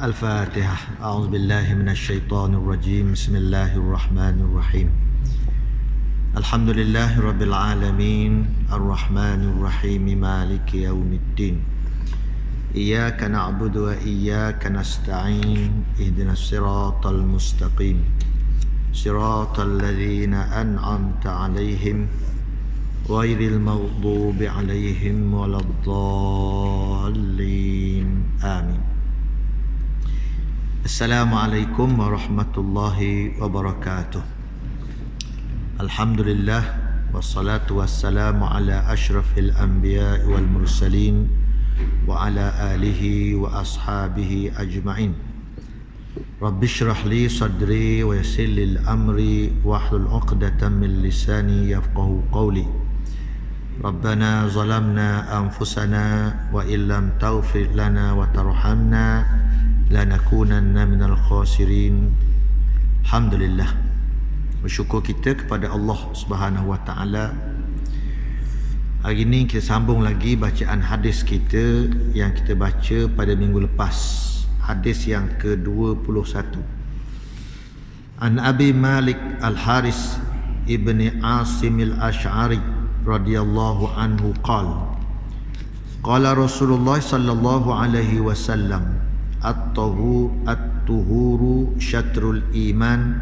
Al-Fatihah. A'udzubillahi minasyaitonirrajim. Bismillahirrahmanirrahim. Alhamdulillahi rabbil alamin, arrahmanirrahim, maliki yaumiddin. Iyyaka na'budu wa iyyaka nasta'in. Ihdinas siratal mustaqim. Siratal ladzina an'amta 'alaihim ghairil maghdubi 'alaihim waladdallin. Amin. Assalamualaikum warahmatullahi wabarakatuh. Alhamdulillah wassalatu wassalamu ala asyrafil anbiya wal mursalin wa ala alihi wa ashabihi ajma'in. Rabbi shrah li sadri wa yassir li amri wahlul 'uqdatam min lisani yafqahu qawli. Rabbana zalamna anfusana wa illam taghfir lana wa tarhamna lanakunanna minal khasirin. Alhamdulillah, bersyukur kita kepada Allah Subhanahu wa taala. Hari ini kita sambung lagi bacaan hadis kita yang kita baca pada minggu lepas, hadis yang ke-21. An Abi Malik Al-Haris ibni Asim Al-Ash'ari radhiyallahu anhu qala qala Rasulullah sallallahu alaihi wasallam At-tuhuru syatrul iman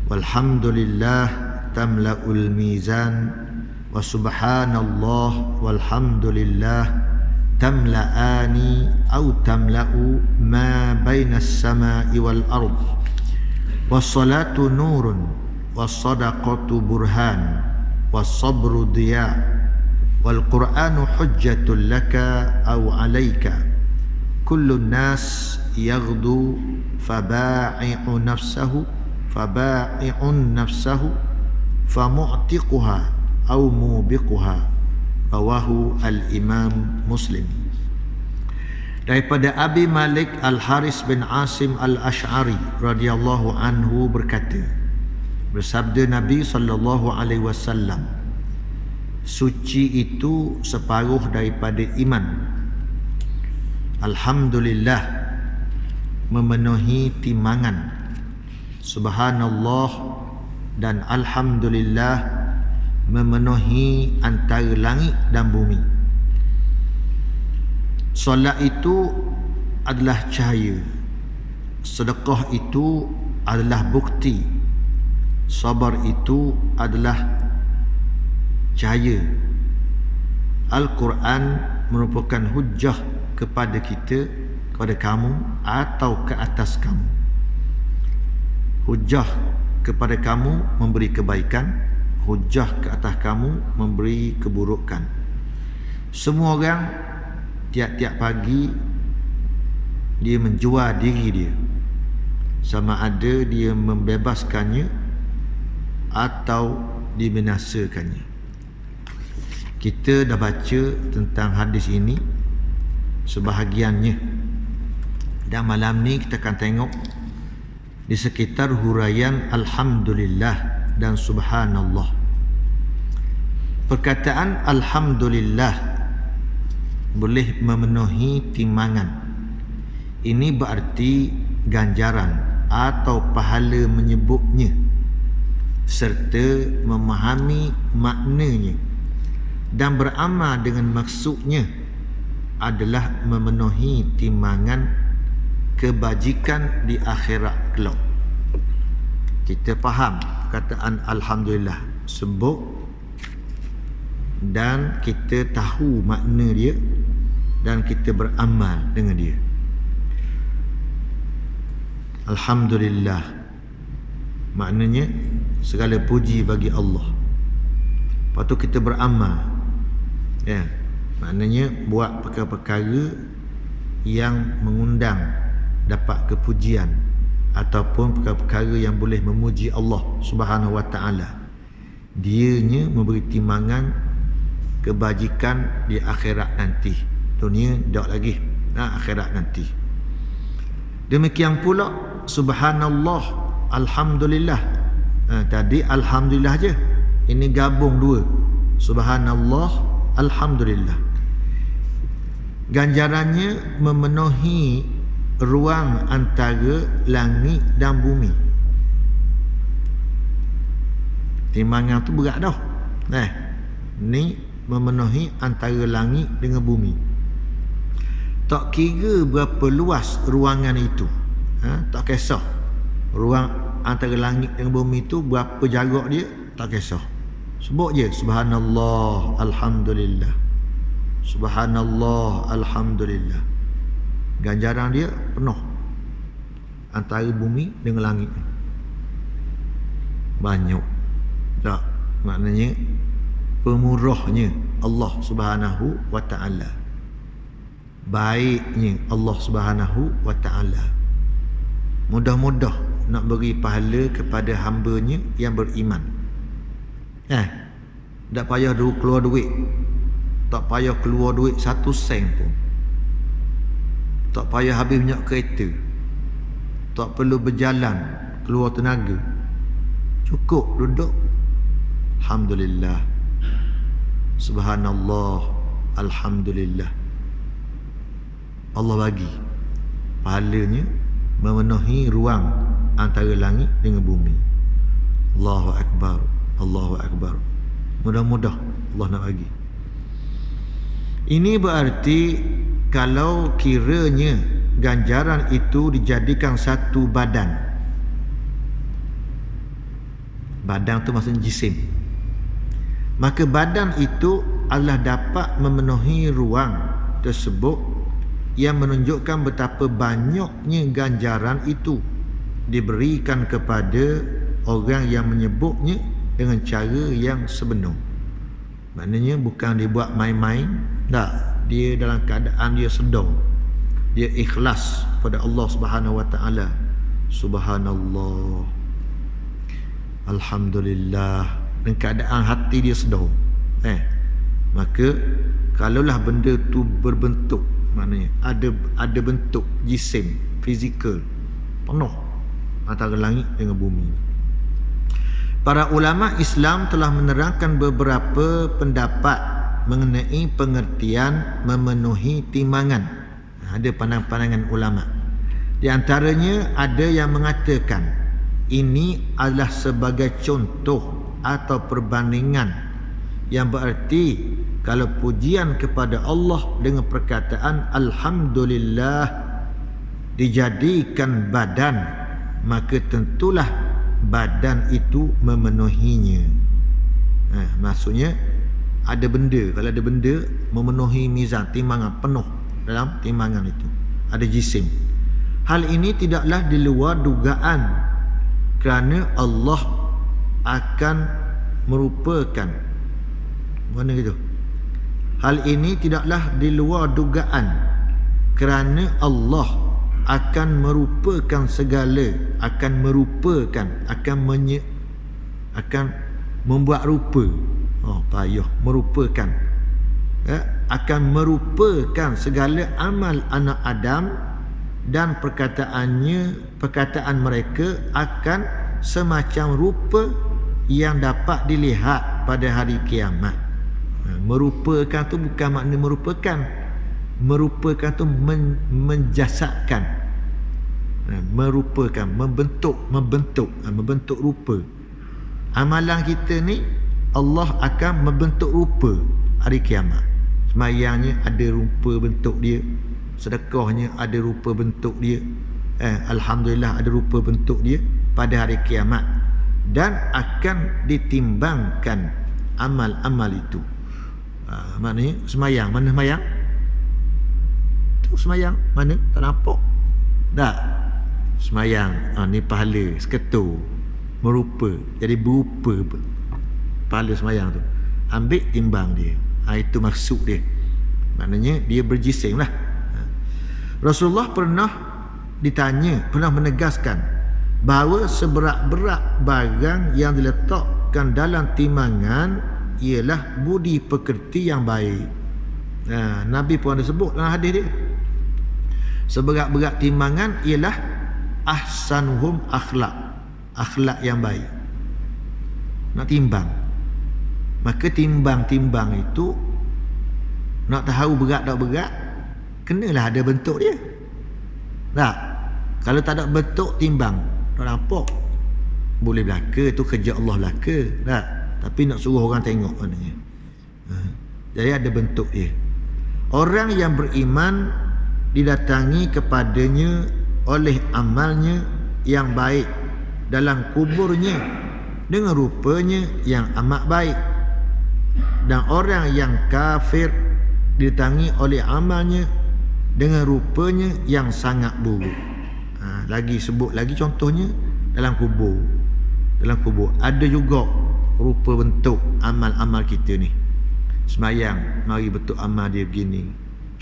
walhamdulillah tamla'ul mizan wa subhanallah walhamdulillah tamla'ani au tamla'u ma bainas sama'i wal ard wassalatu nurun wassadaqatu burhan wassabru diya wal qur'anu hujjatul laka au alaika. Kullun nas yaghdu faba'i'un nafsahu famu'tiquha au mubiquha. Rawahu al-Imam Muslim. Daripada Abi Malik Al-Haris bin Asim Al-Ash'ari radhiyallahu anhu berkata, bersabda Nabi sallallahu alaihi wasallam, suci itu separuh daripada iman. Alhamdulillah memenuhi timangan. Subhanallah dan alhamdulillah memenuhi antara langit dan bumi. Solat itu adalah cahaya. Sedekah itu adalah bukti. Sabar itu adalah cahaya. Al-Quran merupakan hujjah kepada kita, kepada kamu atau ke atas kamu. Hujjah kepada kamu memberi kebaikan, hujjah ke atas kamu memberi keburukan. Semua orang tiap-tiap pagi dia menjual diri dia, sama ada dia membebaskannya atau dibinasakannya. Kita dah baca tentang hadis ini sebahagiannya, dan malam ni kita akan tengok di sekitar huraian alhamdulillah dan subhanallah. Perkataan alhamdulillah boleh memenuhi timangan. Ini berarti ganjaran atau pahala menyebutnya serta memahami maknanya dan beramal dengan maksudnya adalah memenuhi timangan kebajikan di akhirat kelak. Kita faham perkataan alhamdulillah, sebut dan kita tahu makna dia dan kita beramal dengan dia. Alhamdulillah maknanya segala puji bagi Allah. Lepas tu kita beramal, ya, maknanya buat perkara-perkara yang mengundang dapat kepujian ataupun perkara-perkara yang boleh memuji Allah Subhanahu wa taala. Dianya memberi timangan kebajikan di akhirat nanti. Dunia tak lagi, akhirat nanti. Demikian pula subhanallah, alhamdulillah. Tadi alhamdulillah je, ini gabung dua, subhanallah, alhamdulillah. Ganjarannya memenuhi ruang antara langit dan bumi. Timbangan tu berat dah. Ni memenuhi antara langit dengan bumi. Tak kira berapa luas ruangan itu. Tak kisah. Ruang antara langit dengan bumi itu berapa jarak dia, tak kisah. Sebut je subhanallah, alhamdulillah. Subhanallah, alhamdulillah. Ganjaran dia penuh antara bumi dengan langit. Banyak. Tak, maknanya pemurahnya Allah Subhanahu wa taala. Baiknya Allah Subhanahu wa taala. Mudah-mudah nak beri pahala kepada hamba-Nya yang beriman. Tak payah keluar duit. Tak payah keluar duit 1 sen pun. Tak payah habis minyak kereta. Tak perlu berjalan, keluar tenaga. Cukup duduk. Alhamdulillah. Subhanallah. Alhamdulillah. Allah bagi pahalanya memenuhi ruang antara langit dengan bumi. Allahu Akbar. Allahu Akbar. Mudah-mudah Allah nak bagi. Ini berarti kalau kiranya ganjaran itu dijadikan satu badan. Badan tu maksudnya jisim. Maka badan itu adalah dapat memenuhi ruang tersebut yang menunjukkan betapa banyaknya ganjaran itu diberikan kepada orang yang menyebutnya dengan cara yang sebenar. Maknanya bukan dibuat main-main. Tak. Dia dalam keadaan dia sedar. Dia ikhlas kepada Allah Subhanahu wa taala. Subhanallah. Alhamdulillah. Dan keadaan hati dia sedar. Maka kalaulah benda tu berbentuk, maknanya ada bentuk jisim, fizikal, penuh antara langit dengan bumi. Para ulama Islam telah menerangkan beberapa pendapat mengenai pengertian memenuhi timbangan. Ada pandangan ulama. Di antaranya ada yang mengatakan ini adalah sebagai contoh atau perbandingan yang berarti kalau pujian kepada Allah dengan perkataan alhamdulillah dijadikan badan, maka tentulah badan itu memenuhinya. Maksudnya ada benda, kalau ada benda memenuhi mizan, timbangan penuh dalam timbangan itu, ada jisim. Hal ini tidaklah di luar dugaan kerana Allah akan merupakan, mana gitu? Hal ini tidaklah di luar dugaan kerana Allah akan merupakan segala, akan merupakan, akan membuat rupa. Payah merupakan. Akan merupakan segala amal anak Adam dan perkataan mereka akan semacam rupa yang dapat dilihat pada hari kiamat. Merupakan tu bukan makna merupakan. Merupakan tu menjasadkan. Merupakan, membentuk rupa. Amalan kita ni Allah akan membentuk rupa hari kiamat. Semayangnya ada rupa bentuk dia, sedekahnya ada rupa bentuk dia, alhamdulillah ada rupa bentuk dia pada hari kiamat, dan akan ditimbangkan amal-amal itu. Maknanya semayang, mana semayang? Tu semayang, mana? Tak nampak. Tak. Semayang, ni pahala seketul, merupa, jadi berupa pahala semayang tu. Ambil timbang dia. Itu maksud dia. Maknanya dia berjisim lah. Rasulullah pernah menegaskan bahawa seberat-berat barang yang diletakkan dalam timbangan ialah budi pekerti yang baik. Nabi pun ada sebut dalam hadis dia. Seberat-berat timbangan ialah ahsanuhum akhlak. Akhlak yang baik. Nak timbang. Maka timbang-timbang itu nak tahu berat tak berat, kenalah ada bentuk dia. Tak. Kalau tak ada bentuk timbang, tak nampak. Boleh belaka, tu kerja Allah belaka. Tak. Tapi nak suruh orang tengok maknanya. Jadi ada bentuk dia. Orang yang beriman didatangi kepadanya oleh amalnya yang baik dalam kuburnya dengan rupanya yang amat baik. Dan orang yang kafir didatangi oleh amalnya dengan rupanya yang sangat buruk. Lagi sebut lagi contohnya dalam kubur. Dalam kubur ada juga rupa bentuk amal-amal kita ni. Semayang, mari bentuk amal dia begini.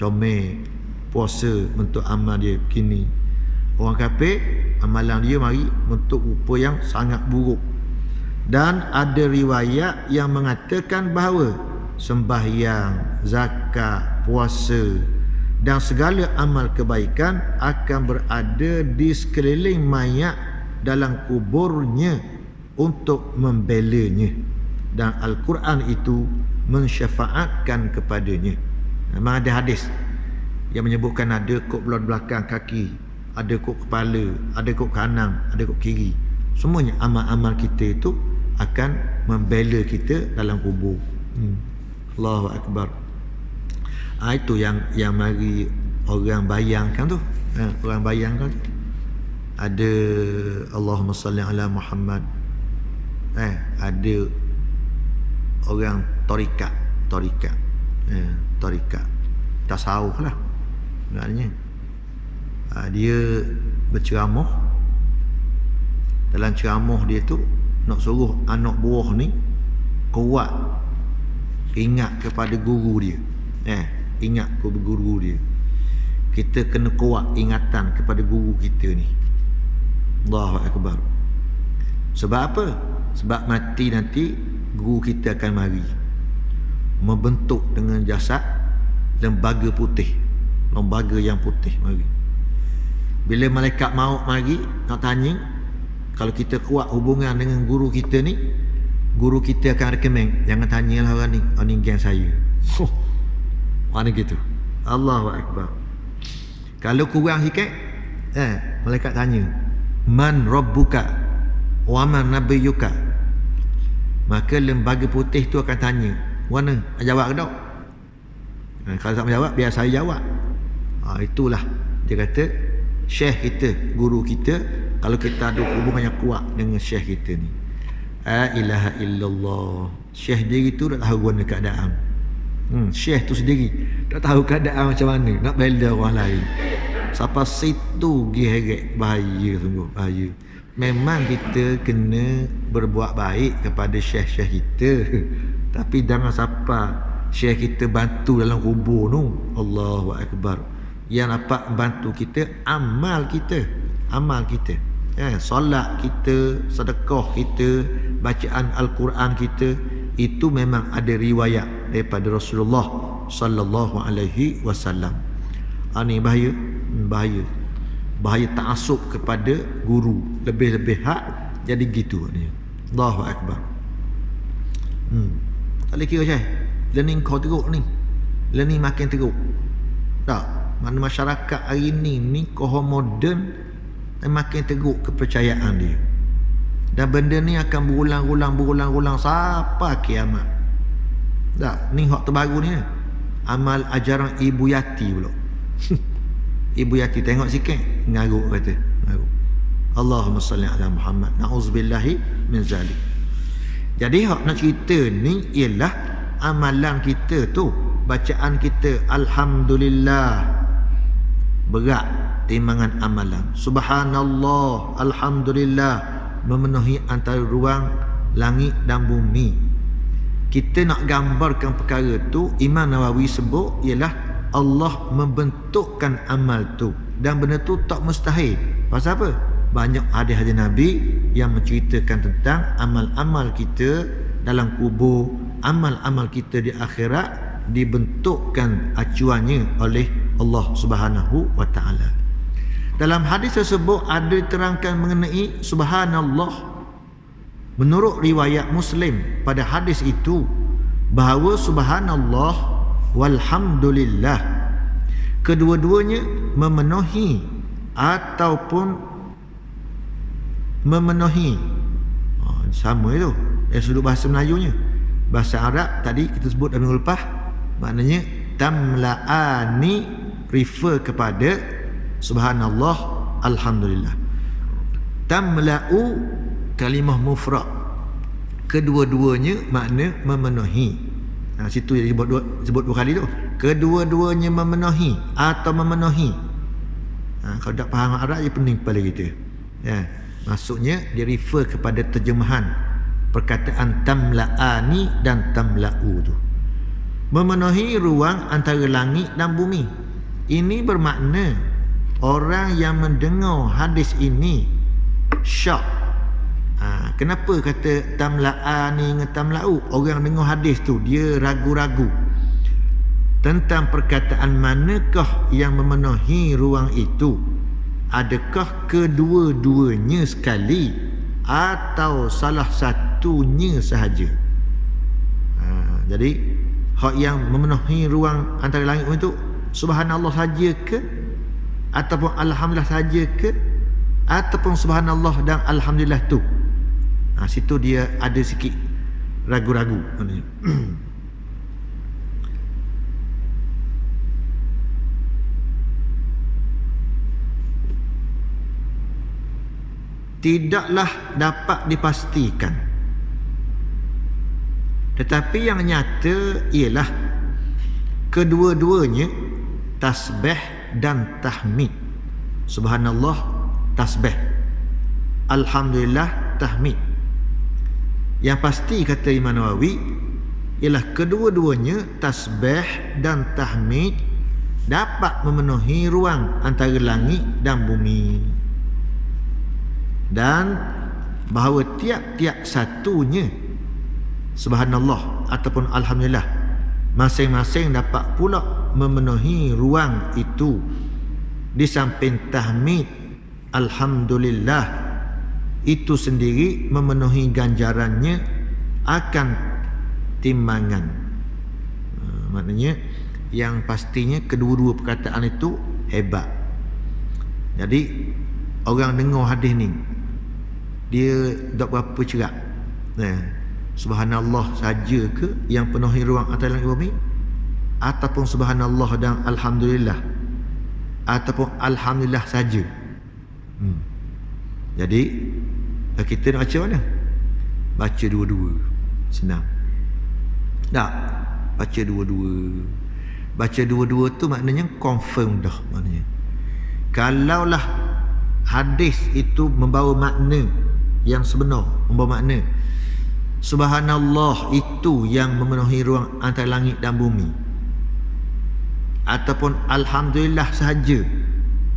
Comel, puasa, bentuk amal dia begini. Orang kafir, amalan dia mari bentuk rupa yang sangat buruk. Dan ada riwayat yang mengatakan bahawa sembahyang, zakat, puasa dan segala amal kebaikan akan berada di sekeliling mayat dalam kuburnya untuk membelanya. Dan Al-Quran itu mensyafaatkan kepadanya. Memang ada hadis yang menyebutkan ada kok belakang kaki, ada kok kepala, ada kok kanan, ada kok kiri. Semuanya amal-amal kita itu akan membela kita dalam kubur. Allahu Akbar. Itu yang mari orang bayangkan tu. Orang bayangkan tu. Ada Allahumma salli ala Muhammad. Ada orang tarikat. Tasawuf lah maknanya. Dia berceramah. Dalam ceramah dia tu nak suruh anak buah ni kuat ingat kepada guru dia. Ingat kepada guru dia. Kita kena kuat ingatan kepada guru kita ni. Allahu Akbar. Sebab apa? Sebab mati nanti guru kita akan mari membentuk dengan jasad lembaga putih. Lembaga yang putih mari. Bila malaikat maut mari nak tanya, kalau kita kuat hubungan dengan guru kita ni, guru kita akan rekomen, jangan tanyalah orang ni, orang ni geng saya. Mana gitu. Allahu Akbar. Kalau kurang sikit, malaikat tanya, man rabbuka wa man nabiyyuka. Maka lembaga putih tu akan tanya, mana? Jawab ke tak? Kalau tak menjawab, biar saya jawab. Itulah dia kata syekh kita, guru kita, kalau kita ada hubungan yang kuat dengan syekh kita ni. La ilaha illallah. Syekh diri tu tak tahu guna keadaan. Syekh tu sendiri tak tahu keadaan macam mana nak bela orang lain. Sampai situ pergi heret. Bahaya sungguh, bahaya. Memang kita kena berbuat baik kepada syekh-syekh kita. Tapi jangan sampai syekh kita bantu dalam kubur tu. Allahu Akbar. Yang dapat bantu kita amal kita. Amal kita. Solat kita, sedekah kita, bacaan Al-Quran kita, itu memang ada riwayat daripada Rasulullah sallallahu alaihi wasallam. Ini bahaya, bahaya. Bahaya ta'assub kepada guru, lebih-lebih hak jadi gitu ni. Allahu Akbar. Tak boleh kira Syekh. Learning kau teruk ni. Learning makin teruk. Tak. Mana masyarakat hari ni kohon moden dan makin teruk kepercayaan dia. Dan benda ni akan berulang-ulang sampai kiamat. Tak, ni hak terbaru ni. Amal ajaran Ibu Yati pula. Ibu Yati tengok sikit, ngaruk kata. Ngaruk. Allahumma salli ala Muhammad. Na'udzubillahi min zalik. Jadi hak nak cerita ni ialah amalan kita tu, bacaan kita alhamdulillah berat timbangan amalan. Subhanallah, alhamdulillah memenuhi antara ruang langit dan bumi. Kita nak gambarkan perkara tu, Imam Nawawi sebut ialah Allah membentukkan amal tu, dan benda tu tak mustahil. Pasal apa? Banyak hadis-hadis Nabi yang menceritakan tentang amal-amal kita dalam kubur, amal-amal kita di akhirat dibentukkan acuannya oleh Allah Subhanahu wa taala. Dalam hadis tersebut ada diterangkan mengenai subhanallah. Menurut riwayat Muslim pada hadis itu bahawa subhanallah walhamdulillah kedua-duanya memenuhi ataupun memenuhi. Sama itu dari sudut bahasa Melayunya. Bahasa Arab tadi kita sebut minggu lepas, maknanya tamla'ani refer kepada subhanallah, alhamdulillah. Tamla'u kalimah mufrad, kedua-duanya makna memenuhi. Situ yang sebut dua kali tu, kedua-duanya memenuhi atau memenuhi. Kalau tak faham Arab je pening kepala kita. Maksudnya dia refer kepada terjemahan perkataan tamla'ani dan tamla'u tu, memenuhi ruang antara langit dan bumi. Ini bermakna orang yang mendengar hadis ini syak. Kenapa kata tamla'ani dengan tamla'u? Orang dengar hadis tu dia ragu-ragu tentang perkataan manakah yang memenuhi ruang itu. Adakah kedua-duanya sekali atau salah satunya sahaja? Jadi hak yang memenuhi ruang antara langit itu subhanallah saja ke, ataupun alhamdulillah saja ke, ataupun subhanallah dan alhamdulillah tu? Situ dia ada sikit ragu-ragu. Tidaklah dapat dipastikan, tetapi yang nyata ialah kedua-duanya tasbih dan tahmid. Subhanallah tasbih, alhamdulillah tahmid. Yang pasti kata Imam Nawawi ialah kedua-duanya tasbih dan tahmid dapat memenuhi ruang antara langit dan bumi, dan bahawa tiap-tiap satunya subhanallah ataupun alhamdulillah masing-masing dapat pula memenuhi ruang itu. Di samping tahmid, alhamdulillah itu sendiri memenuhi ganjarannya akan timbangan. Maknanya yang pastinya kedua-dua perkataan itu hebat. Jadi orang dengar hadis ni dia tak berapa cerak. Subhanallah saja ke yang penuhi ruang antara langit bumi, ataupun subhanallah dan alhamdulillah, ataupun alhamdulillah saja. Jadi kita nak baca mana? Baca dua-dua, senang. Tak, baca dua-dua. Baca dua-dua tu maknanya confirm dah. Maknanya kalaulah hadis itu membawa makna yang sebenar, membawa makna subhanallah itu yang memenuhi ruang antara langit dan bumi, ataupun alhamdulillah sahaja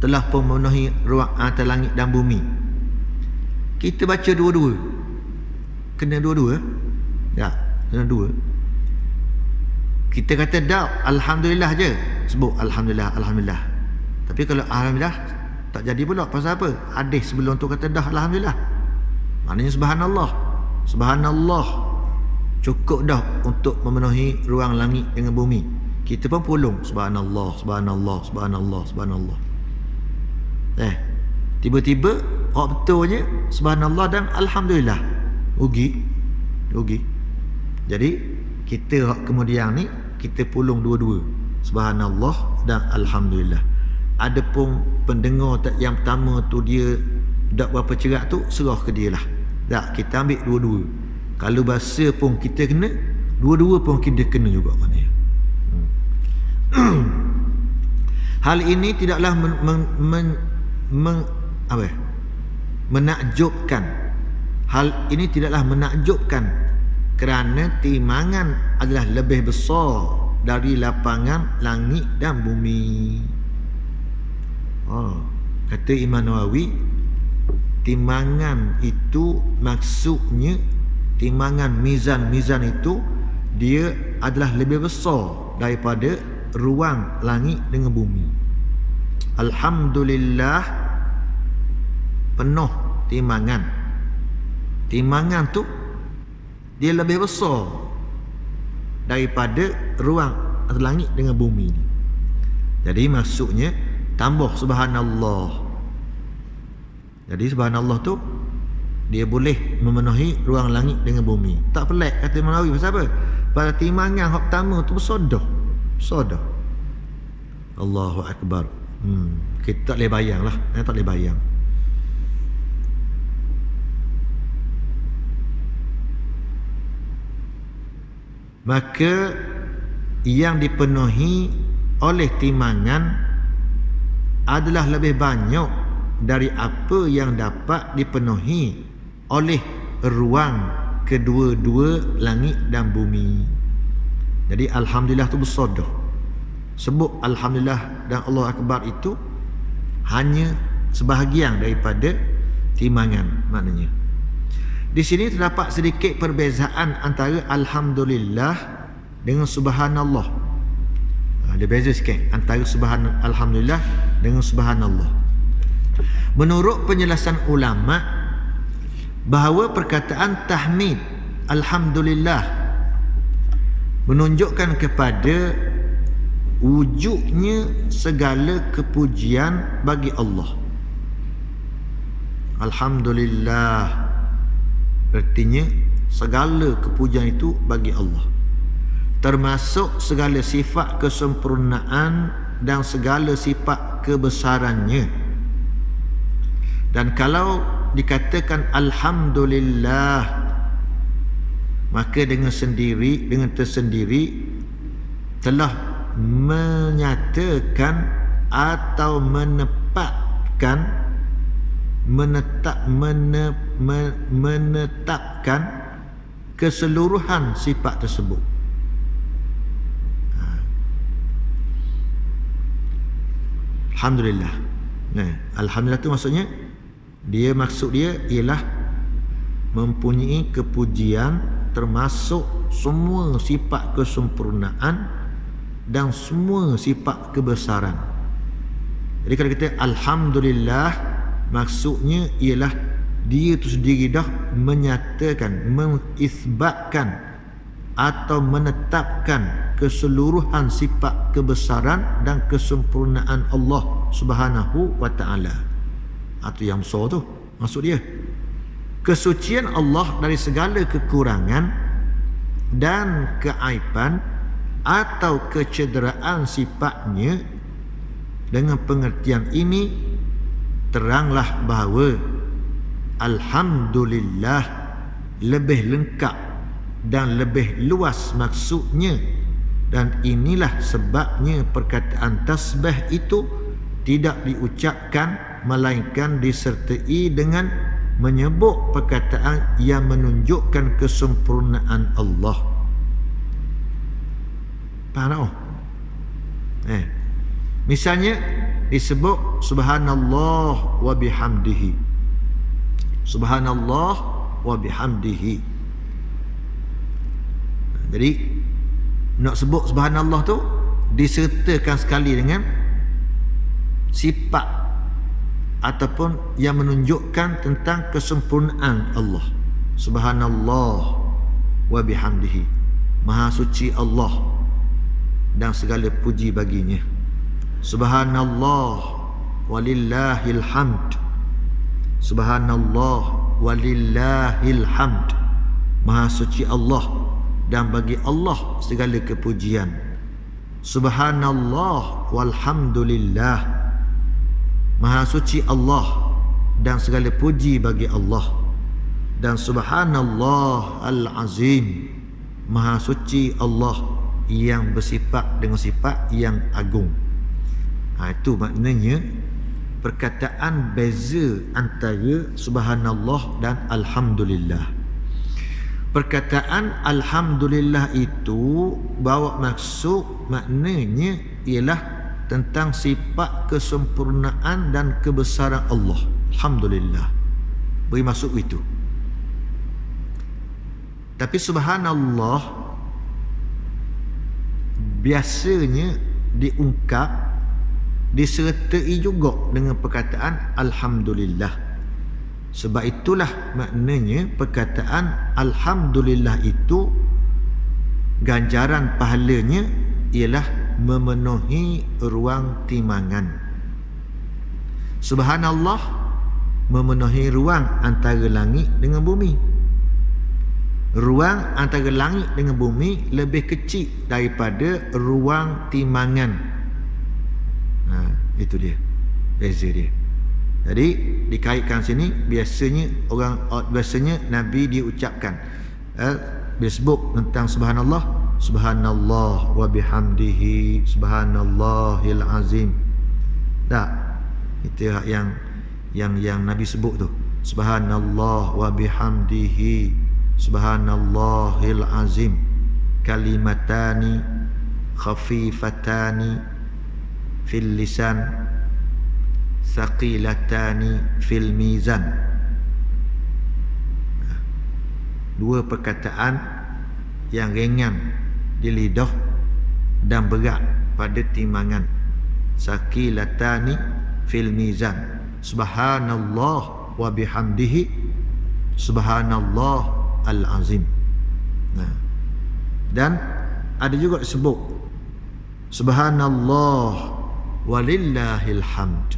telah pun memenuhi ruang antara langit dan bumi, kita baca dua-dua. Kena dua-dua? Ya, kena dua. Kita kata dak alhamdulillah je, sebut alhamdulillah, alhamdulillah. Tapi kalau alhamdulillah tak jadi pula. Pasal apa? Hadis sebelum tu kata dah alhamdulillah. Maknanya subhanallah. Subhanallah cukup dah untuk memenuhi ruang langit dengan bumi. Kita pun pulung subhanallah, subhanallah, subhanallah, subhanallah. Tiba-tiba hak betulnya subhanallah dan alhamdulillah. Rugi. Jadi kita hak kemudian ni kita pulung dua-dua, subhanallah dan alhamdulillah. Adapun pendengar yang pertama tu dia tak berapa cerak tu, serah ke dia lah. Tak, kita ambil dua-dua. Kalau bahasa pun kita kena, dua-dua pun kita kena juga maknanya. Hal ini tidaklah menakjubkan. Hal ini tidaklah menakjubkan kerana timbangan adalah lebih besar dari lapangan langit dan bumi. Kata Imam Nawawi, timbangan itu maksudnya timbangan mizan itu dia adalah lebih besar daripada ruang langit dengan bumi. Alhamdulillah penuh timbangan. Timbangan tu dia lebih besar daripada ruang antara langit dengan bumi ni. Jadi maksudnya tambah subhanallah, Jadi subhanallah tu dia boleh memenuhi ruang langit dengan bumi. Tak pelik kata Imam Nawawi. Pasal apa? Pada timangan hak pertama tu bersodah. Allahu Akbar. Kita tak boleh bayang lah. Tak boleh bayang. Maka yang dipenuhi oleh timangan adalah lebih banyak dari apa yang dapat dipenuhi oleh ruang kedua-dua langit dan bumi. Jadi alhamdulillah tu bersodah. Sebut alhamdulillah dan Allah Akbar itu hanya sebahagian daripada timangan maknanya. Di sini terdapat sedikit perbezaan antara alhamdulillah dengan subhanallah. Ada beza sikit antara alhamdulillah dengan subhanallah. Menurut penjelasan ulama bahawa perkataan tahmid alhamdulillah menunjukkan kepada wujudnya segala kepujian bagi Allah. Alhamdulillah artinya segala kepujian itu bagi Allah, termasuk segala sifat kesempurnaan dan segala sifat kebesarannya. Dan kalau dikatakan alhamdulillah, maka dengan tersendiri telah menyatakan atau menetapkan keseluruhan sifat tersebut. Alhamdulillah. Alhamdulillah tu maksudnya maksud dia ialah mempunyai kepujian termasuk semua sifat kesempurnaan dan semua sifat kebesaran. Jadi kalau kita alhamdulillah, maksudnya ialah dia itu sendiri dah menyatakan, mengisbatkan atau menetapkan keseluruhan sifat kebesaran dan kesempurnaan Allah Subhanahu wa taala. Itu yang besar tu maksud dia. Kesucian Allah dari segala kekurangan dan keaiban atau kecederaan sifatnya. Dengan pengertian ini teranglah bahawa alhamdulillah lebih lengkap dan lebih luas maksudnya, dan inilah sebabnya perkataan tasbih itu tidak diucapkan melainkan disertai dengan menyebut perkataan yang menunjukkan kesempurnaan Allah. Faham tak? Misalnya disebut subhanallah wa bihamdihi. Subhanallah wa bihamdihi. Jadi nak sebut subhanallah tu disertakan sekali dengan sifat ataupun yang menunjukkan tentang kesempurnaan Allah. Subhanallah wa bihamdihi. Maha suci Allah dan segala puji baginya. Subhanallah walillahil hamd. Subhanallah walillahil hamd. Maha suci Allah dan bagi Allah segala kepujian. Subhanallah walhamdulillah. Maha suci Allah dan segala puji bagi Allah. Dan subhanallah al-azim. Maha suci Allah yang bersifat dengan sifat yang agung. Itu maknanya perkataan beza antara subhanallah dan alhamdulillah. Perkataan alhamdulillah itu bawa maksud maknanya ialah tentang sifat kesempurnaan dan kebesaran Allah. Alhamdulillah beri maksud itu. Tapi subhanallah biasanya diungkap disertai juga dengan perkataan alhamdulillah. Sebab itulah maknanya perkataan alhamdulillah itu ganjaran pahalanya ialah memenuhi ruang timangan. Subhanallah memenuhi ruang antara langit dengan bumi. Ruang antara langit dengan bumi lebih kecil daripada ruang timbangan. Itu dia, beza dia. Jadi dikaitkan sini, biasanya Nabi dia ucapkan dia sebut tentang subhanallah, subhanallah wa bihamdihi subhanallahil azim. Tak, itu yang Nabi sebut tu, subhanallah wa bihamdihi subhanallahil azim, kalimatani khafifatani fil lisan saqilatani fil mizan. Dua perkataan yang ringan di lidah dan berat pada timbangan. Saqilatani fil mizan, subhanallah wa bihamdihi subhanallah al-azim. Dan ada juga disebut subhanallah walillahil hamd,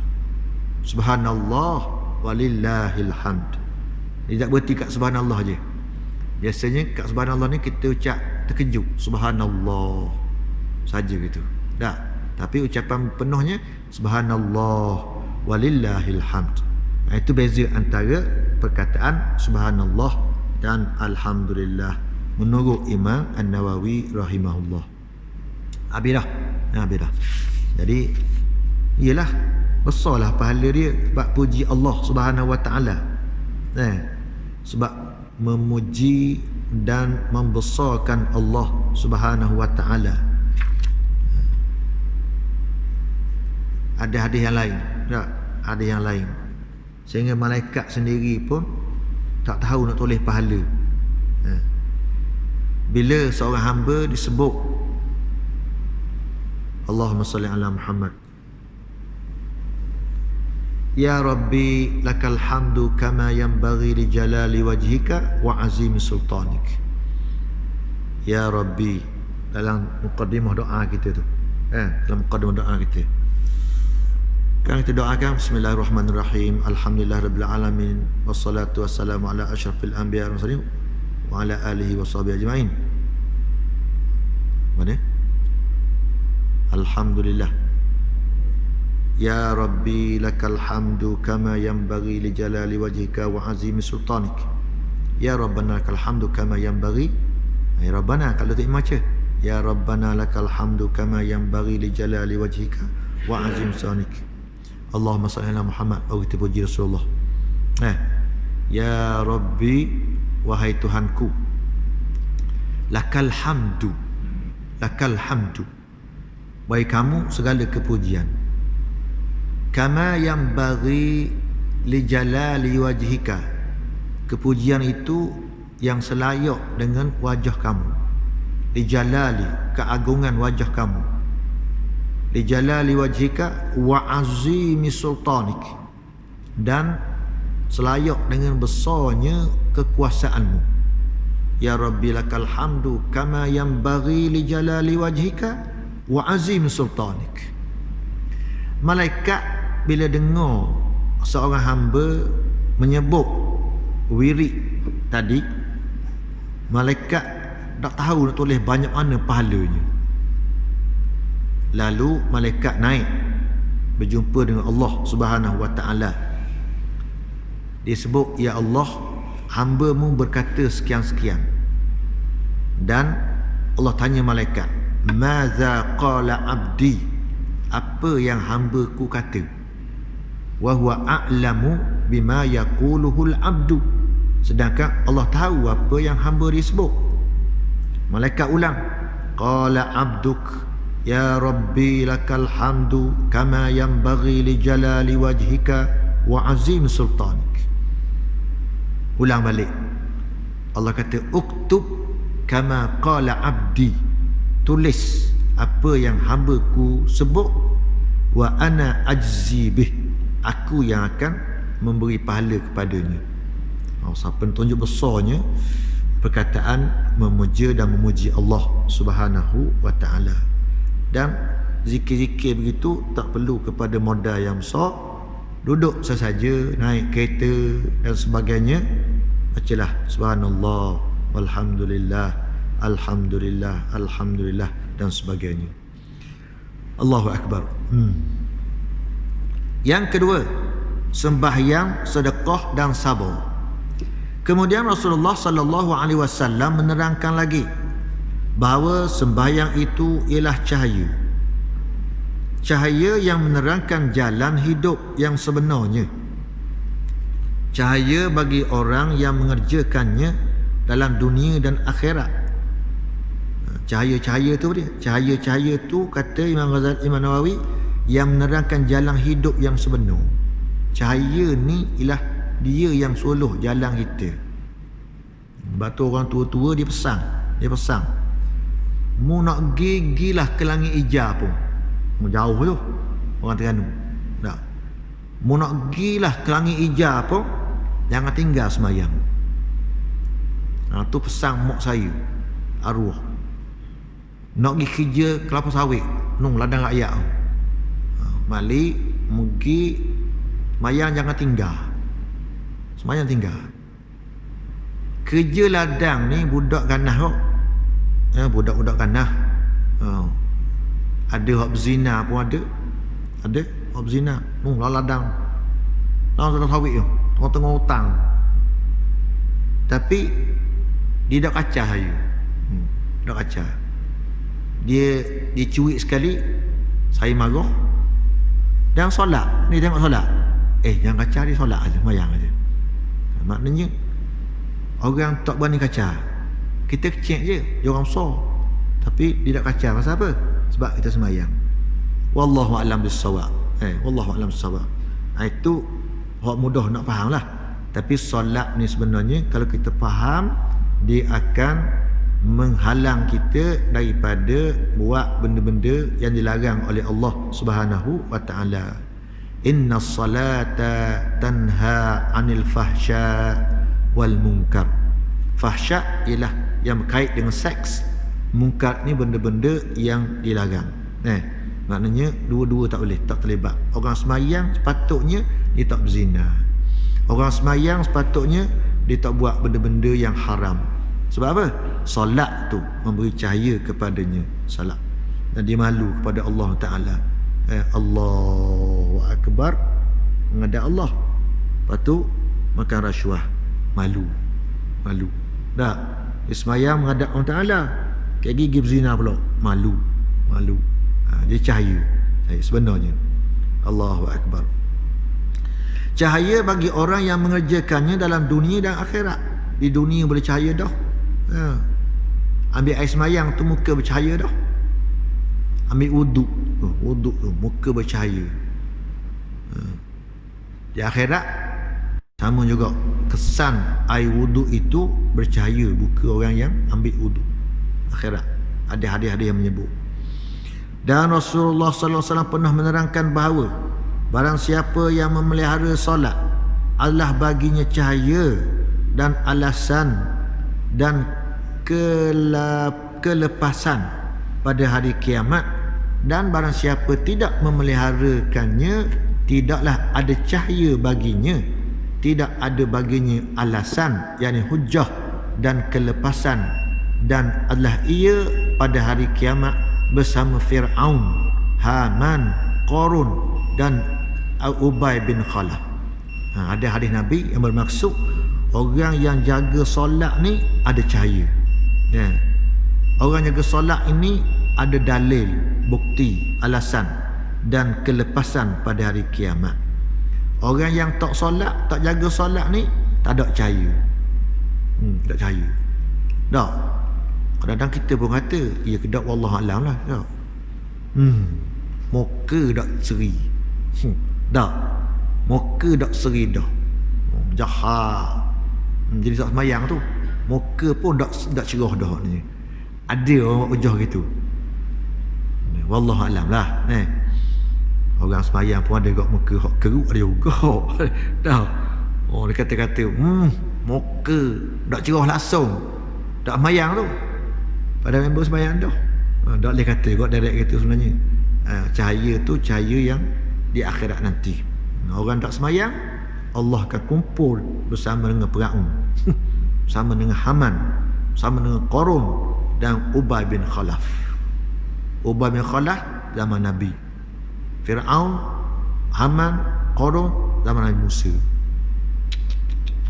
subhanallah walillahil hamd. Dia tak berhenti kat subhanallah je. Biasanya kat subhanallah ni kita ucap terkejut, subhanallah saja gitu. Tak, tapi ucapan penuhnya subhanallah walillahil hamd. Itu beza antara perkataan subhanallah dan alhamdulillah menurut Imam An-Nawawi rahimahullah. Habis dah. Jadi iyalah besarlah pahala dia sebab puji Allah Subhanahu wa taala. Sebab memuji dan membesarkan Allah Subhanahu wa taala. Ada hadis yang lain, tak? Ada yang lain. Sehingga malaikat sendiri pun tak tahu nak tulis pahala. Bila seorang hamba disebut Allahumma salli ala Muhammad, ya Rabbi lakal hamdu kama yanbaghi li jalali wajhika wa azimi sultanik. Ya Rabbi, dalam muqaddimah doa kita tu, dalam muqaddimah doa kita kan kita doakan bismillahirrahmanirrahim, alhamdulillahirabbil alamin, wassalatu wassalamu ala asyrafil anbiya wal mursalin wa ala alihi washabihi ajmain. Mana? Alhamdulillah. Ya Rabbi lakal hamdu kama yanbaghi li jalali wajhika wa azimi sultanik. Ya Rabbana lakal hamdu kama yanbaghi. Ya Rabbana, kalau tak baca ya Rabbana lakal hamdu kama yanbaghi li jalali wajhika wa azimi sultanik. Allahumma salli ala Muhammad. Kita puji Rasulullah. Ya Rabbi, wahai Tuhanku, lakal hamdu, lakal hamdu, bagi kamu segala kepujian, kama yanbaghi li jalali wajhika, kepujian itu yang selayak dengan wajah kamu, li jalali, keagungan wajah kamu, li jalali wajhika wa azimi sultanik, dan selayak dengan besarnya kekuasaanmu. Ya Rabbi lakal hamdu kama yanbaghi li jalali wajhika wa azimi sultanik. Malaikat bila dengar seorang hamba menyebut wirid tadi, malaikat tak tahu nak tulis banyak mana pahalanya. Lalu malaikat naik berjumpa dengan Allah Subhanahu wa taala. Dia sebut, ya Allah, hamba-Mu berkata sekian-sekian. Dan Allah tanya malaikat, maza qala abdi, apa yang hamba-Ku kata? Wa huwa a'lamu bima yaquluhul abdu, sedangkan Allah tahu apa yang hamba dia sebut. Malaikat ulang, qala abduk ya Rabbi lakal hamdu kama yanbaghi li jalali wajhika wa azim sultanik. Ulang balik, Allah kata uktub kama qala abdi, tulis apa yang hamba-Ku sebut, wa ana ajzi bih, aku yang akan memberi pahala kepadanya. Siapa tunjuk besarnya perkataan memuja dan memuji Allah Subhanahu wa taala. Dan zikir-zikir begitu tak perlu kepada modal yang besar, duduk sesaja, naik kereta dan sebagainya, bacalah subhanallah walhamdulillah, alhamdulillah, alhamdulillah dan sebagainya. Allahu akbar. Yang kedua, sembahyang, sedekah dan sabar. Kemudian Rasulullah sallallahu alaihi wasallam menerangkan lagi bahawa sembahyang itu ialah cahaya. Cahaya yang menerangkan jalan hidup yang sebenarnya. Cahaya bagi orang yang mengerjakannya dalam dunia dan akhirat. Cahaya-cahaya tu dia. Cahaya-cahaya tu kata Imam Ghazali, Imam Nawawi, yang menerangkan jalan hidup yang sebenar. Cahaya ni ialah dia yang suluh jalan kita. Sebab tu orang tua-tua dia pesan, mu nak gigilah ke langit hijau pun, mu jauh tu orang Terengganu, tak, mu nak gigilah ke langit hijau pun jangan tinggal sembahyang. Tu pesan mak saya arwah. Nak pergi kerja kelapa sawit nung ladang rakyat, balik mugi mayang jangan tinggal. Semayang tinggal. Kerja ladang ni budak ganah kok. Budak-budak ganah. Ada hak berzina pun ada. Ada hak berzina. Ladang. Ladang sawit tu. Tengah-tengah hutang. Tapi dia dak kacah saya. Dak kacah. Dia cuik sekali, saya marah. Dan solat. Ni tengok solat. Jangan kacah, dia solat aja, semayang aja. Maknanya orang tak berani kacau. Kita kecil je, dia orang besar, tapi dia tak kacau. Pasal apa? Sebab kita sembahyang. Wallahu a'lam bissawab. Wallahu a'lam bissawab. Itu hak mudah nak faham lah. Tapi solat ni sebenarnya kalau kita faham, dia akan menghalang kita daripada buat benda-benda yang dilarang oleh Allah Subhanahu wa taala. Inna salata tanha anil fahsya wal munkar. Fahsya ialah yang berkait dengan seks. Munkar ni benda-benda yang dilarang. Maknanya dua-dua tak boleh, tak terlibat. Orang semayang sepatutnya dia tak berzina. Orang semayang sepatutnya dia tak buat benda-benda yang haram. Sebab apa? Solat tu memberi cahaya kepadanya, salat. Dan dia malu kepada Allah Ta'ala. Allahu Akbar, menghadap Allah. Lepas tu makan rasuah, malu. Tak, dia semayang menghadap Allah Ta'ala, kayak gigi berzina pula, malu. Dia cahaya sebenarnya. Allahu Akbar. Cahaya bagi orang yang mengerjakannya dalam dunia dan akhirat. Di dunia boleh cahaya dah. Ambil air semayang tu muka bercahaya dah. Ambil wuduk tu muka bercahaya. Di akhirat sama juga, kesan air wuduk itu bercahaya muka orang yang ambil wuduk. Akhirat ada hadis-hadis yang menyebut. Dan Rasulullah sallallahu alaihi wasallam pernah menerangkan bahawa barang siapa yang memelihara solat, Allah baginya cahaya dan alasan dan kelepasan pada hari kiamat. Dan barang siapa tidak memeliharakannya, tidaklah ada cahaya baginya, tidak ada baginya alasan, yakni hujjah dan kelepasan, dan adalah ia pada hari kiamat bersama Fir'aun, Haman, Qarun dan Ubay bin Khalaf. Ada hadis Nabi yang bermaksud orang yang jaga solat ni ada cahaya. Orang jaga solat ini ada dalil, bukti, alasan dan kelepasan pada hari kiamat. Orang yang tak solat, tak jaga solat ni tak ada cahaya. Tak cahaya. Tak. Kadang-kadang kita pun kata, ya kedak wallahualam lah. Tak. Muka tak seri. Tak. Muka tak seri dah. Jahat. Jadi tak semayang tu, muka pun tak cerah dah ni. Ada orang wajah gitu. Wallahualam lah. Orang semayang pun ada kat muka hak keruk ada juga. Tahu. Dia kata-kata, muka tak cerah langsung. Tak semayang tu. Pada member semayang dah. Tak boleh kata kat direct gitu sebenarnya. Cahaya tu cahaya yang di akhirat nanti. Orang tak semayang, Allah akan kumpul bersama dengan Firaun, bersama dengan Haman, bersama dengan Qarun dan Ubay bin Khalaf. Ubay bin Khalaf zaman Nabi, Firaun, Haman, Qarun zaman Nabi Musa.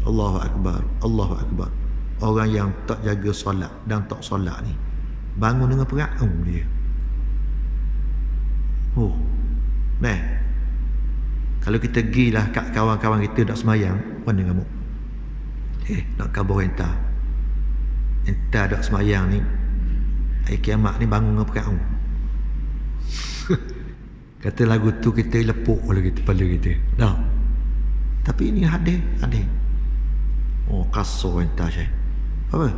Allahu Akbar, Allahu Akbar. Orang yang tak jaga solat dan tak solat ni bangun dengan Firaun dia. Nah, kalau kita pergilah kat kawan-kawan kita tak semayang, mana kamu? Nak khabar entah tak semayang ni, hari kiamat ni bangun dengan Firaun. Kata lagu tu kita lepuk oleh kita, kepala kita. Dah. Tapi ini hadis. Kasar entah Syekh. Apa?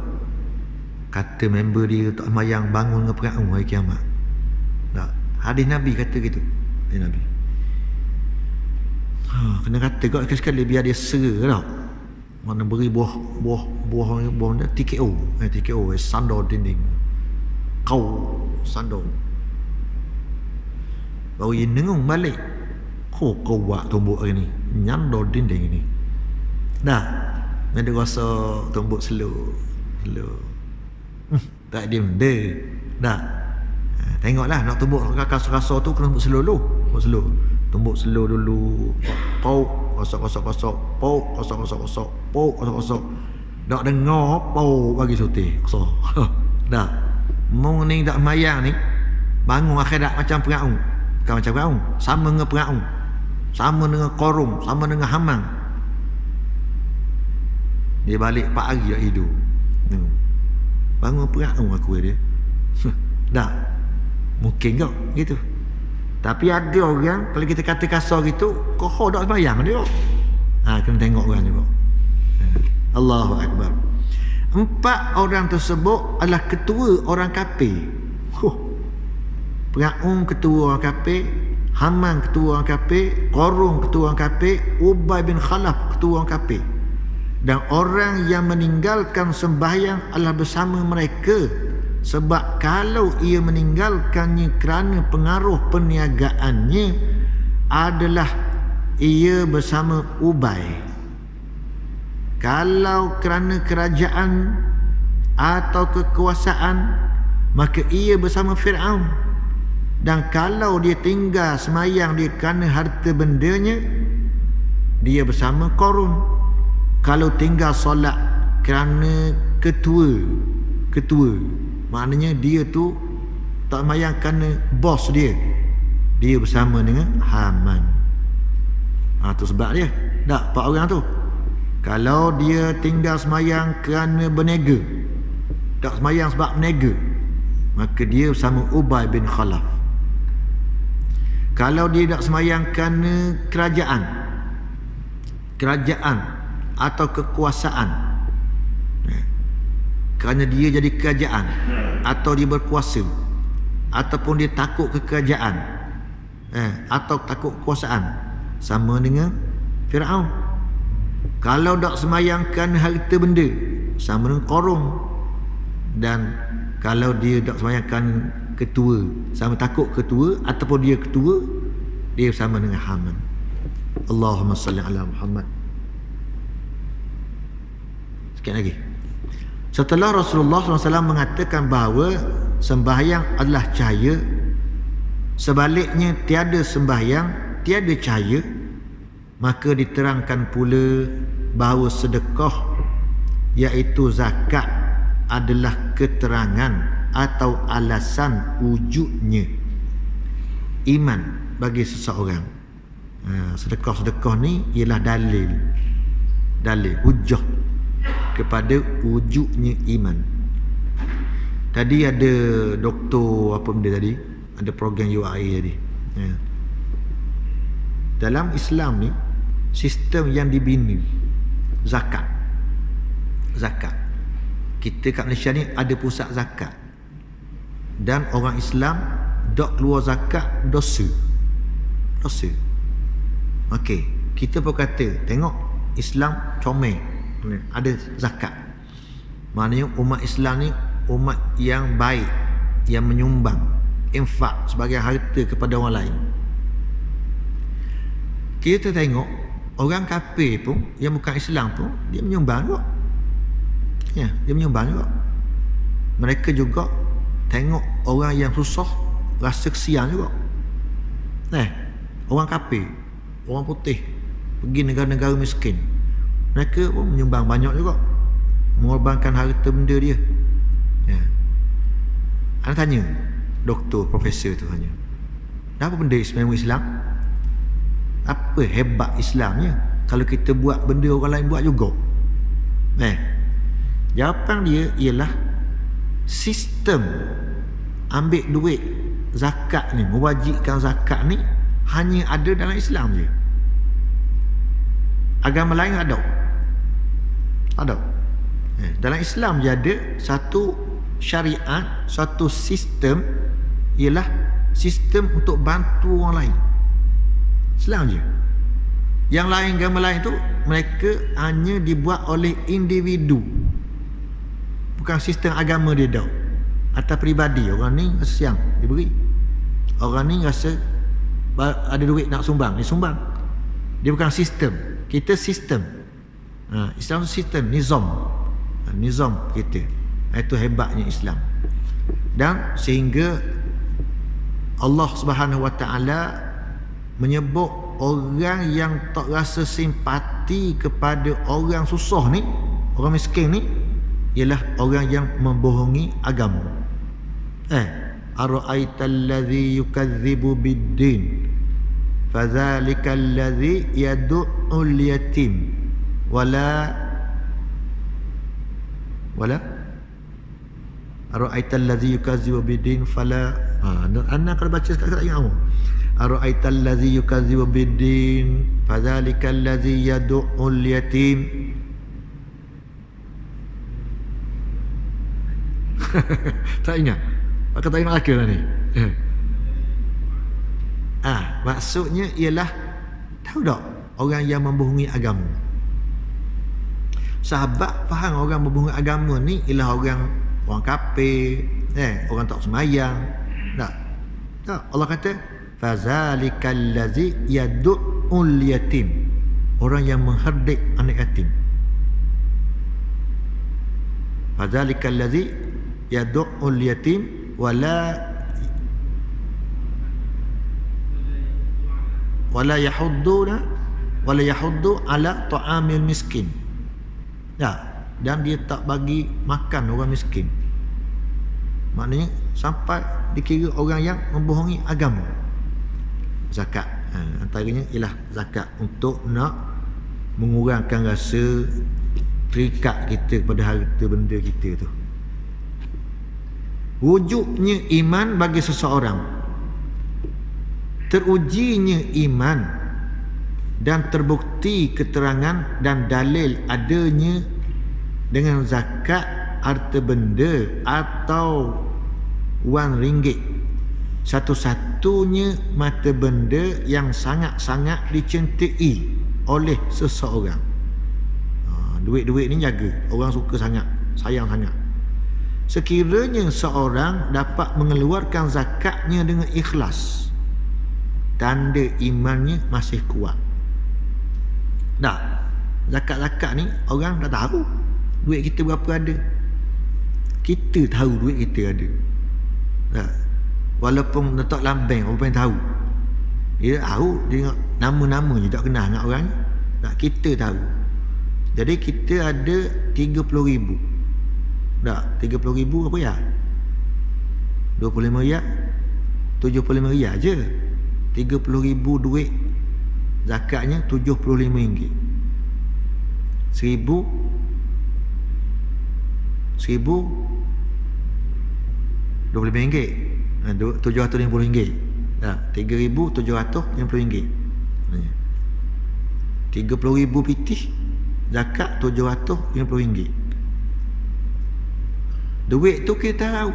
Kata member dia tak semayang bangun dengan Firaun hari kiamat. Tak. Hadis Nabi kata gitu. Hadis Nabi. Kena kata kau sekali biar dia sera tau. Mana beri buah dia TKO. TKO sandor dinding. Kau sandor. Baru dia nengung balik. Kau buat tumbuk hari ni. Nyandor dinding ni. Dah. Dia rasa tumbuk slow. Tak dia benda. Dah. Tengoklah nak tumbuk kasar-kasar tu kena tumbuk slow dulu. Tumbuk slow dulu. Pauk, kosok. Pauk, kosok. Nak dengar pauk bagi sutih. Kosok. Dah. Mau ni tak mayang ni bangun akhirat macam Firaun. Bukan macam Firaun, sama dengan Firaun, sama dengan Qarun, sama dengan Haman. Dia balik 4 hari tak hidup. Bangun Firaun aku dia. Dah. Mungkin kau gitu. Tapi ada orang kalau kita kata kasar gitu, kau tak sembahyang dia. Kena tengok orang juga. Allahu Akbar. 4 orang tersebut adalah ketua orang kafir. Firaun ketua orang kafir, Haman ketua orang kafir, Qarun ketua orang kafir, Ubay bin Khalaf ketua orang kafir. Dan orang yang meninggalkan sembahyang adalah bersama mereka. Sebab kalau ia meninggalkannya kerana pengaruh perniagaannya, adalah ia bersama Ubay. Kalau kerana kerajaan atau kekuasaan, maka ia bersama Firaun. Dan kalau dia tinggal semayang dia kerana harta bendanya, dia bersama Qarun. Kalau tinggal solat kerana ketua, maknanya dia tu tak semayang kerana bos dia bersama dengan Haman. Tu sebab dia. Tak, 4 orang tu. Kalau dia tinggal semayang kerana berniaga, tak semayang sebab berniaga, maka dia bersama Ubay bin Khalaf. Kalau dia tak semayang kerana kerajaan atau kekuasaan, kerana dia jadi kerajaan atau dia berkuasa, ataupun dia takut kekerajaan atau takut kekuasaan, sama dengan Firaun. Kalau tak semayang kerana harta benda, sama dengan Qarun. Dan kalau dia tak semayang kerana ketua, sama takut ketua, ataupun dia ketua, dia sama dengan Haman. Allahumma salli ala Muhammad. Sikit lagi. Setelah Rasulullah SAW mengatakan bahawa sembahyang adalah cahaya, sebaliknya tiada sembahyang, tiada cahaya, maka diterangkan pula bahawa sedekah, iaitu zakat, adalah keterangan atau alasan wujudnya iman bagi seseorang. Sedekah-sedekah ni ialah dalil hujah kepada wujudnya iman. Tadi ada doktor apa benda tadi, ada program UAE tadi. Dalam Islam ni, sistem yang dibina zakat. Kita kat Malaysia ni ada pusat zakat, dan orang Islam dok keluar zakat dosa. Okey, kita pun kata tengok Islam comel, ada zakat. Maknanya umat Islam ni umat yang baik, yang menyumbang, infak sebagai harta kepada orang lain. Kita tengok orang kafir pun yang bukan Islam pun dia menyumbang juga. Ya, dia menyumbang juga. Mereka juga tengok orang yang susah rasa kesian juga. Orang kafir, orang putih pergi negara-negara miskin, mereka pun menyumbang banyak juga, mengorbankan harta benda dia. Anda tanya doktor, profesor tu tanya, apa benda Islam? Apa hebat Islamnya kalau kita buat benda orang lain buat juga? Jawapan dia ialah sistem ambil duit zakat ni, mewajibkan zakat ni hanya ada dalam Islam je. Agama lain ada? Ada. Dalam Islam je ada satu syariat, satu sistem, ialah sistem untuk bantu orang lain. Islam je. Yang lain, agama lain tu mereka hanya dibuat oleh individu, bukan sistem agama dia dah. Atas peribadi, orang ni rasa siang diberi, orang ni rasa ada duit nak sumbang, dia sumbang. Dia bukan sistem. Kita sistem. Islam tu sistem, nizam kita. Itu hebatnya Islam. Dan sehingga Allah Subhanahu Wa Taala menyebut orang yang tak rasa simpati kepada orang susah ni, orang miskin ni, ialah orang yang membohongi agama. Ara'aital ladzi yukadzibu bid-din fadzalikal ladzi yad'ul yatim wala ara'aital ladzi yukadzibu bid-din fala ana kalau baca sekarang tak ingat apa. Ara'aital ladzi yukadzibu bid-din fadzalikal ladzi yad'ul yatim. Tak ingat. Pakai tak ingat akal lah ni. Maksudnya ialah, tahu tak, orang yang membohongi agama. Sahabat faham orang membohongi agama ni ialah orang kafir, orang tak sembahyang. Tak. Allah kata fazalikal ladzi yad'ul yatim, orang yang mengherdik anak yatim. Fazalikal ladzi yad'ul yatim wala yahuddu ala ta'amil miskin. Dan dia tak bagi makan orang miskin. Maknanya sampai dikira orang yang membohongi agama. Zakat, antaranya ialah zakat untuk nak mengurangkan rasa terikat kita kepada harta benda kita tu. Wujudnya iman bagi seseorang, terujinya iman dan terbukti keterangan dan dalil adanya dengan zakat harta benda atau wang ringgit, satu-satunya mata benda yang sangat-sangat dicintai oleh seseorang. Duit-duit ni jaga, orang suka sangat, sayang sangat. Sekiranya seorang dapat mengeluarkan zakatnya dengan ikhlas, tanda imannya masih kuat. Zakat-zakat ni orang dah tahu duit kita berapa ada. Kita tahu duit kita ada. Walaupun letak dalam bank, orang tahu. Dia tahu, dia tengok nama-nama je tak kenal dengan orang. Kita tahu. Jadi kita ada 30,000. 30,000 apa ya? 25 riyal, 75 riyal je. 30,000 duit zakatnya RM75. 1,000 RM25, RM750. RM3,750. 30,000 pitih zakat RM750. Duit tu kita tahu.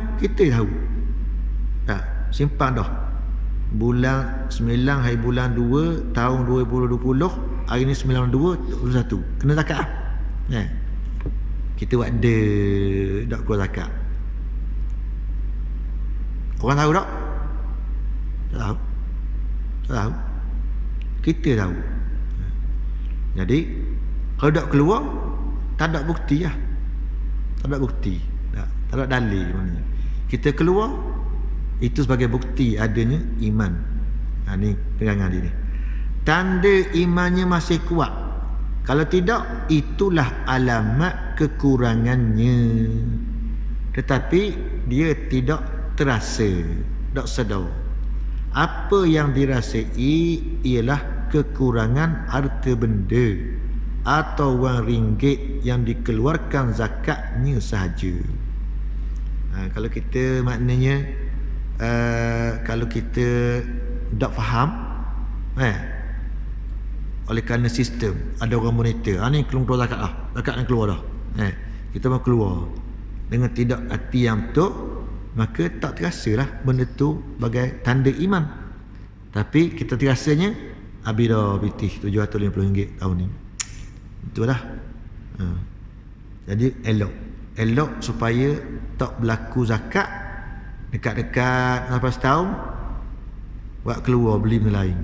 Simpan dah. Bulan 9 hari bulan 2 tahun 2020, hari ni 92/21. Kena zakat. Kita buat tak keluar zakat. Orang tahu tak? Tak tahu. Kita tahu. Jadi kalau tak keluar, tak ada bukti lah. Tak ada bukti. Tak ada dalil maknanya. Kita keluar, itu sebagai bukti adanya iman. Ni pegangan dia ni. Tanda imannya masih kuat. Kalau tidak, itulah alamat kekurangannya. Tetapi dia tidak terasa, tak sedar. Apa yang dirasai ialah kekurangan harta benda atau wang ringgit yang dikeluarkan zakatnya sahaja. Kalau kita maknanya kalau kita tak faham, oleh kerana sistem ada orang monitor, ni keluar zakat lah, zakat yang keluar dah, kita mau keluar dengan tidak hati yang betul, maka tak terasa lah benda tu sebagai tanda iman. Tapi kita terasanya dah pitih RM750 tahun ni, itulah. Jadi elok supaya tak berlaku zakat dekat-dekat lepas tahun buat keluar beli benda lain.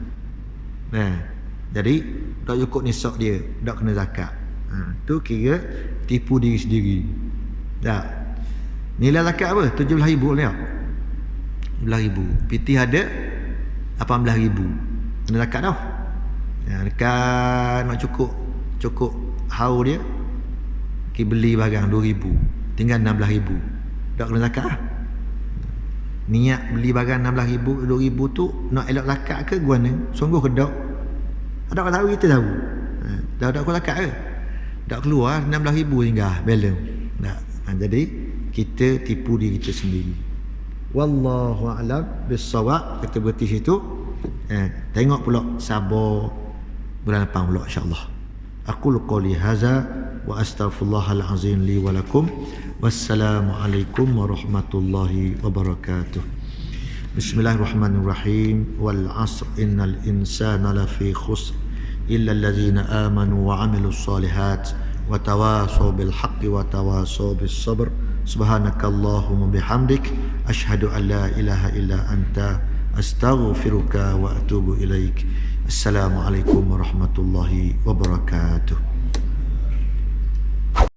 Jadi tak cukup nisab dia, tak kena zakat. Tu kira tipu diri sendiri. Tak. Nilai zakat apa? 17,000 ni. 17,000. Pitih ada 18,000. Kena zakat dah. Dekat nak cukup haul dia, pergi beli barang 2,000, tinggal 16,000. Tak kena zakat lah. Niat beli barang 16,000, 2,000 tu nak elok zakat ke guana? Sungguh ke tak? Tak tahu, kita tahu. Dah tak zakat ke? Tak keluar 16,000 tinggal balance. Jadi kita tipu diri kita sendiri. Wallahu a'lam bissawab. Kita berhenti situ. Tengok pula sabar bulan depan pula insya-Allah. Aqulu qouli hadza wa astaghfirullahal azim li wa lakum. Wassalamualaikum warahmatullahi wabarakatuh. Bismillahirrahmanirrahim. Wal 'asr innal insana lafi khusr illa allazina amanu wa 'amilus solihat wa tawasaw bil haqqi wa tawasaw bis sabr. Subhanakallahumma bihamdik asyhadu an la ilaha illa anta astaghfiruka wa atubu ilaik. Assalamualaikum warahmatullahi wabarakatuh.